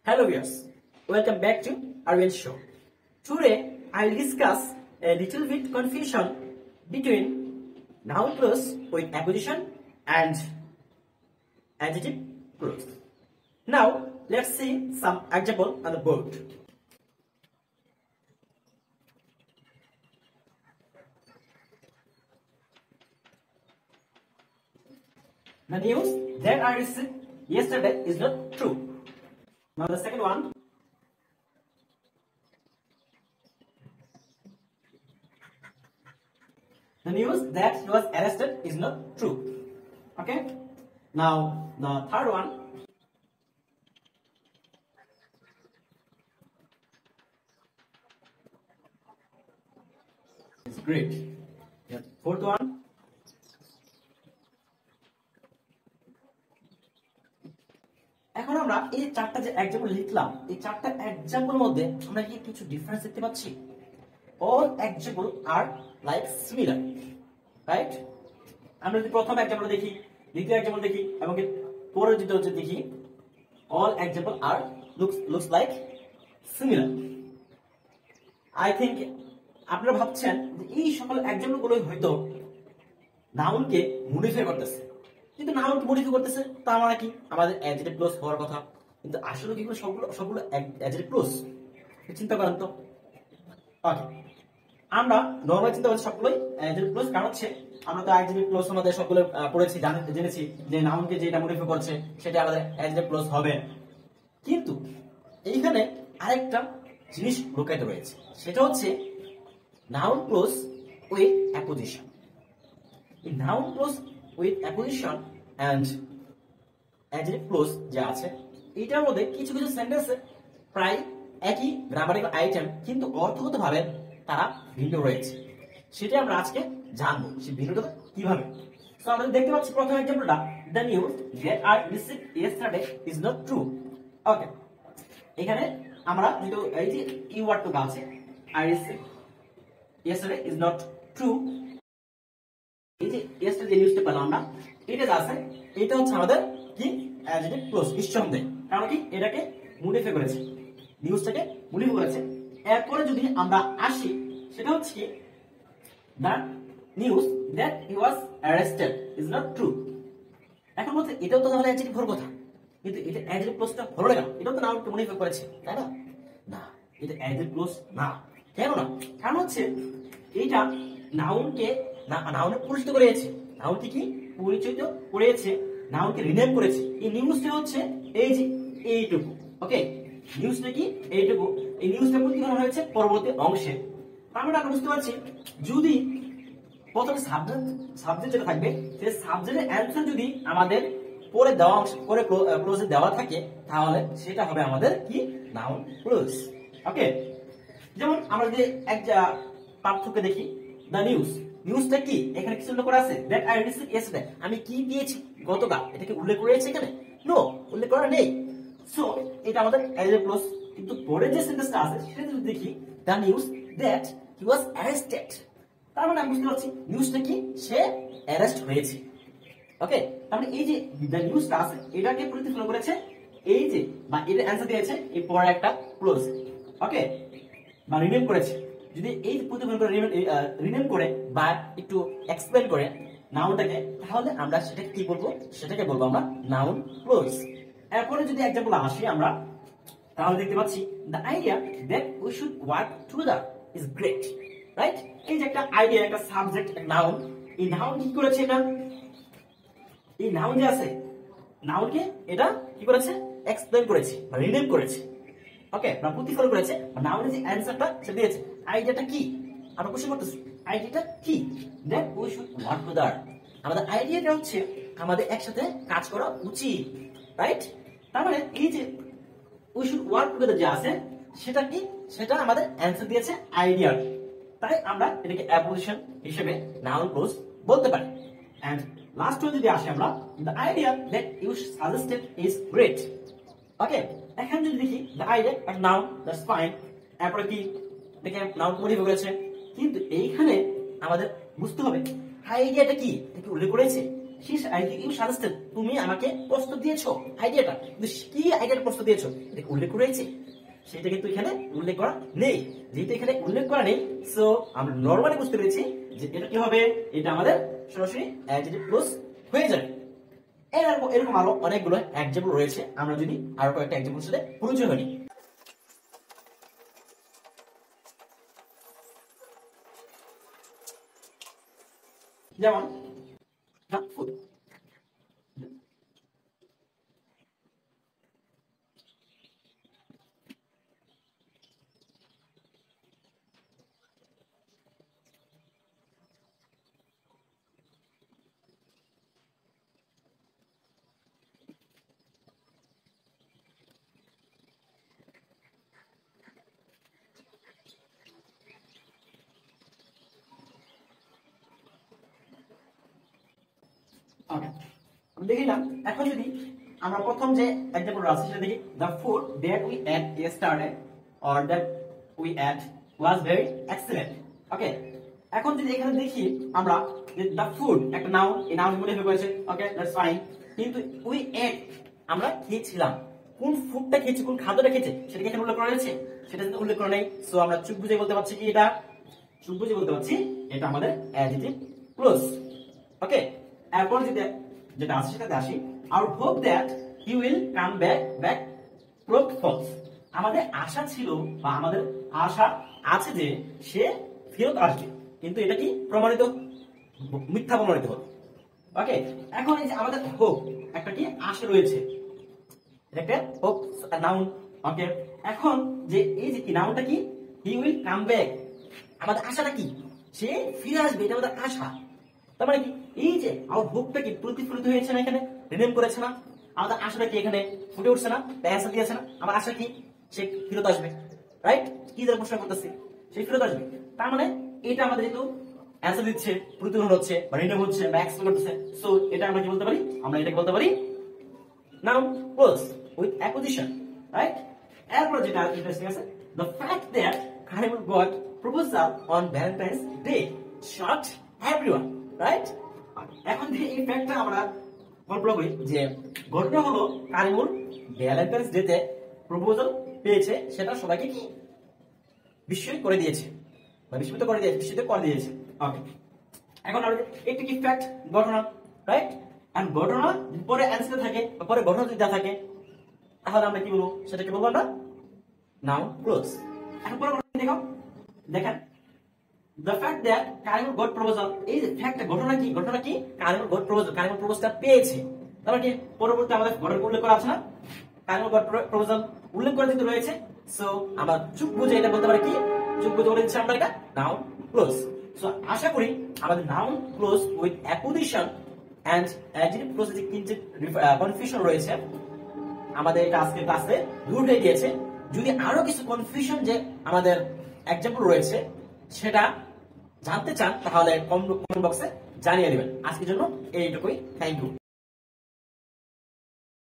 Hello viewers, welcome back to Arvind Show. Today I will discuss a little bit confusion between noun clause with apposition and adjective clause. Now let's see some example on the board. The news that I received yesterday is not true. Now the second one. The news that he was arrested is not true. Okay. Now the third one. It's great. The fourth one. এখন আমরা এই চারটা যে example লিখলাম এই চারটা example মধ্যে আমরা কি কিছু ডিফারেন্স দেখতে পাচ্ছি all example are like similar right আমরা যদি প্রথম एग्जांपल দেখি দ্বিতীয় एग्जांपल দেখি এবং পরের যেটা হচ্ছে দেখি all example are looks like similar I think আপনারা ভাবছেন যে এই সকল एग्जांपल গুলো হয়তো নাউনকে মডিফাই করতেছে কিন্তু নাউনকে মডিফাই করতেছে তার মানে কি আমাদের অ্যাডজেক্টিভ ক্লজ হওয়ার কথা কিন্তু আসলে কি সবগুলো অ্যাডজেক্টিভ ক্লজ চিন্তা করেন তো ওকে আমরা নরমালি চিন্তা করছি সবগুলোই অ্যাডজেক্টিভ ক্লজ কারণ হচ্ছে আমরা তো অ্যাডজেক্টিভ ক্লজ আমাদের সবগুলো পড়েছি জেনেছি যে নাউনকে যেটা মডিফাই করছে সেটা আমাদের অ্যাডজেক্টিভ ক্লজ হবে কিন্তু এইখানে আরেকটা জিনিস লুকায়িত রয়েছে সেটা হচ্ছে নাউন ক্লজ উইথ অ্যাপোজিশন এই noun clause with apposition and adjective clause যা আছে এটার মধ্যে কিছু কিছু সেন্টেন্সে প্রায় একই গ্রামাটিক্যাল আইটেম কিন্তু অর্থগতভাবে তারা ভিন্ন রয়েছে সেটা আমরা আজকে জানবো সেই ভিন্নতা কিভাবে সো আমরা দেখতে পাচ্ছি প্রথম एग्जांपलটা the news that I received yesterday is not true ওকে এখানে আমরা যেটা এই যে কিওয়ার্ডটা আছে I received yesterday is not true এই যে yesterday যে নিউজটা পেলাম আমরা এটা আছে এটা হচ্ছে আমাদের কি অ্যাডজেক্টিভ ক্লজ নিঃসন্দেহে কারণ কি এটাকে মডিফাই করেছে নিউজটাকে মডিফাই করেছে এরপরে যদি আমরা আসি সেটা হচ্ছে কি the news that he was arrested is not true এখন বলতে এটাও তো তাহলে অ্যাডজেক্টিভ হওয়ার কথা কিন্তু এটা অ্যাডজেক্টিভ ক্লজটা হলো না কেন এটাও তো নাউনকে মডিফাই করেছে তাই না না এটা অ্যাডজেক্টিভ ক্লজ না কেন না কারণ হচ্ছে এইটা নাউনকে নাউনে পরিচিত করেছে নাউনটি কি পরিচিত করেছে নাউনকে রিনেম করেছে এই নিউজটা হচ্ছে এই যে এইটুকু ওকে নিউজটা কি এইটুকু এই নিউজটা প্রতিফলন হয়েছে পরবর্তী অংশে আমরা বুঝতে পারছি যদি প্রথমে সাবজেক্ট যেটা থাকবে সেই সাবজেক্টের অ্যানসার যদি আমাদের পরে দেওয়া অংশ পরে ক্লোজে দেওয়া থাকে তাহলে সেটা হবে আমাদের কি নাউন ক্লোজ ওকে যেমন আমরা যে একটা পার্থক্য দেখি দ্য নিউজটা কি এখানে কিছু উল্লেখ করা আছে দ্যাট আই রিসিভড ইয়েস্টারডে আমি কি পেয়েছি গতকাল এটা কি উল্লেখ করেছে এখানে নো উল্লেখ করা নেই সো এটা আমাদের অ্যাডজেক্টিভ ক্লজ কিন্তু পরের যে সেন্টেন্সটা আছে সেটা যদি দেখি the news that he was arrested তার মানে আমি বুঝতে পারছি নিউজটা কি সে অ্যারেস্ট হয়েছে ওকে তার মানে এই যে দ্য নিউজটা আছে এটাকে প্রতিফলন করেছে এই যে বা এর অ্যানসার দিয়েছে এই পরের একটা ক্লজ ওকে বা রিনেম করেছে যদি এই প্রতিফলন করে রিনেম করে বা একটু এক্সপ্লেইন করে নাউনটাকে তাহলে আমরা সেটাকে কি বলবো সেটাকে বলবো আমরা নাউন ক্লোজ এরপরে যদি एग्जांपल আসি আমরা তাহলে দেখতে পাচ্ছি the idea that we should work together is great right এই যে একটা আইডিয়া একটা সাবজেক্ট একটা নাউন এই নাউন কি করেছে এটা এই নাউন যে আছে নাউনকে এটা কি করেছে এক্সপ্লেইন করেছে বা রিনেম করেছে ওকে না প্রতিফলন করেছে নাউনের যে অ্যানসারটা সেটা দিয়েছে আইডিয়াটা কি আমরা কোশ্চেন করতেছি আইডিয়াটা কি that we should work together আমাদের আইডিয়াটা হচ্ছে আমাদের একসাথে কাজ করা উচিত রাইট তার মানে এই যে উই শুড ওয়ার্ক টুগেদার যে আছে সেটা কি সেটা আমাদের অ্যানসার দিয়েছে আইডিয়া তাই আমরা এটাকে অ্যাপোজিশন হিসেবে নাউন ক্লোজ বলতে পারি এন্ড লাস্ট ওয়ান যদি আসি আমরা the idea that you suggested is great okay এখন যদি দেখি দ্য আইডিয়া একটা নাউন দ্যাটস ফাইন এরপরে কি দেখে নাউন মডিফাই করেছে কিন্তু এইখানে আমাদের বুঝতে হবে আইডিয়াটা কি এটা উল্লেখ করেছে ইউ সাজেস্টেড, তুমি আমাকে প্রস্তাব দিয়েছো আইডিয়াটা, কিন্তু কি আইডিয়াটা প্রস্তাব দিয়েছো এটা উল্লেখ রয়েছে, সেটা কিন্তু এখানে উল্লেখ করা নেই। যেহেতু এখানে উল্লেখ করা নেই, সো আমরা নরমালি বুঝতে পেরেছি যে এটা কি হবে, এটা আমাদের সরাসরি অ্যাডজেক্টিভ ক্লোজ হয়ে যাবে। এরকম আরো অনেকগুলো এক্সাম্পল রয়েছে, আমরা যদি আরো কয়েকটা এক্সাম্পল সাথে পরিচয় হই। যেমন ফুড, ওকে আমরা দেখিলাম। এখন যদি আমরা প্রথম যে এক্সাম্পল আছে সেটা দেখি, the food that we ate yesterday or that we ate was very excellent. ওকে, এখন যদি এখানে দেখি আমরা যে the food একটা নাউন, এই নাউন বলে হয়ে গেছে, ওকে দ্যাটস ফাইন, কিন্তু we ate আমরা খেয়েছিলাম, কোন ফুডটা খেয়েছি, কোন খাদ্যটা খেয়েছে সেটা কি এখানে উল্লেখ করা হয়েছে, সেটা কিন্তু উল্লেখ করা নেই। সো আমরা চুপ বুঝে বলতে পারছি কি, এটা চুপ বুঝে বলতে পারছি এটা আমাদের অ্যাডজেক্টিভ ক্লোজ। ওকে, এরপর যেটা আছে সেটাতে আসি, out hope that he will come back proved false, আমাদের আশা ছিল বা আমাদের আশা আছে যে সে ফেরত আসবে, কিন্তু এটা কি প্রমাণিত, মিথ্যা প্রমাণিত হলো। ওকে, এখন এই যে আমাদের হোপ একটা কি আশা রয়েছে, এটা একটা হোপ নাউন। ওকে, এখন যে এই যে কি নাউনটা কি, হি উইল কাম ব্যাক, আমাদের আশাটা কি সে ফিরে আসবে, এটা আমাদের আশা। তার মানে কি এই যে আমার হোপটা কি প্রতিফলিত হয়েছে না, এখানে রিনেম করেছে না, আমাদের আশাটা কি এখানে ফুটে উঠছে না, অ্যান্সার দিয়েছে না, আমার আশা কি সে ফেরত আসবে, রাইট? কি দ্বারা প্রশ্ন করতেছি, সে ফেরত আসবে, তার মানে এটা আমাদের যেহেতু অ্যান্সার দিচ্ছে, প্রতিফলন হচ্ছে বা রিনেম হচ্ছে বা এক্সপ্লেন করতেছে, সো এটা আমরা কি বলতে পারি, আমরা এটাকে বলতে পারি noun clause with apposition, right? এরপর যেটা ইন্টারেস্টিং আছে, the fact that Karimul got proposal on Valentine's Day shocked everyone, right? এখন এই ফ্যাক্টটা আমরা কল্পনা করি যে ঘটনা হলো কারিমুল ভ্যালেন্টাইন্স ডে তে প্রপোজাল পেয়েছে, সেটা সবাইকে কি বিস্ময় করে দিয়েছে বা বিস্মিত করে দিয়েছে। ওকে, এখন আমরা একটি কি ফ্যাক্ট, ঘটনা, রাইট? এন্ড ঘটনা পরে অ্যানসার থাকে বা পরে ঘটনা যদি দেওয়া থাকে, তাহলে আমরা কি বলবো, সেটাকে বলবো আমরা নাউন ক্লোজ। এখন পরে দেখো, দেখেন the fact that Karimul got proposal, এই যে ফ্যাক্ট, ঘটনা কি Karimul got proposal, Karimul প্রপোজটা পেয়েছে, তাহলে কি পরবর্তী আমাদের ঘটনা উল্লেখ করা আছে না, Karimul got proposal উল্লেখ করে দিতে রয়েছে। সো আমরা চুপ বুঝে এটা বলতে পারি কি, চুপ বুঝে বলে দিচ্ছি আমরা এটা নাউন ক্লোজ। সো আশা করি আমাদের noun clause with apposition and adjective clause যে কিঞ্চিত কনফিউশন রয়েছে, আমাদের এটা আজকে ক্লাসে দূর হয়ে গিয়েছে। যদি আরো কিছু কনফিউশন যে আমাদের এক্সাম্পল রয়েছে সেটা জানতে চান, তাহলে কমেন্ট বক্সে জানিয়ে দিবেন। আজকের জন্য এইটুকুই, থ্যাংক ইউ।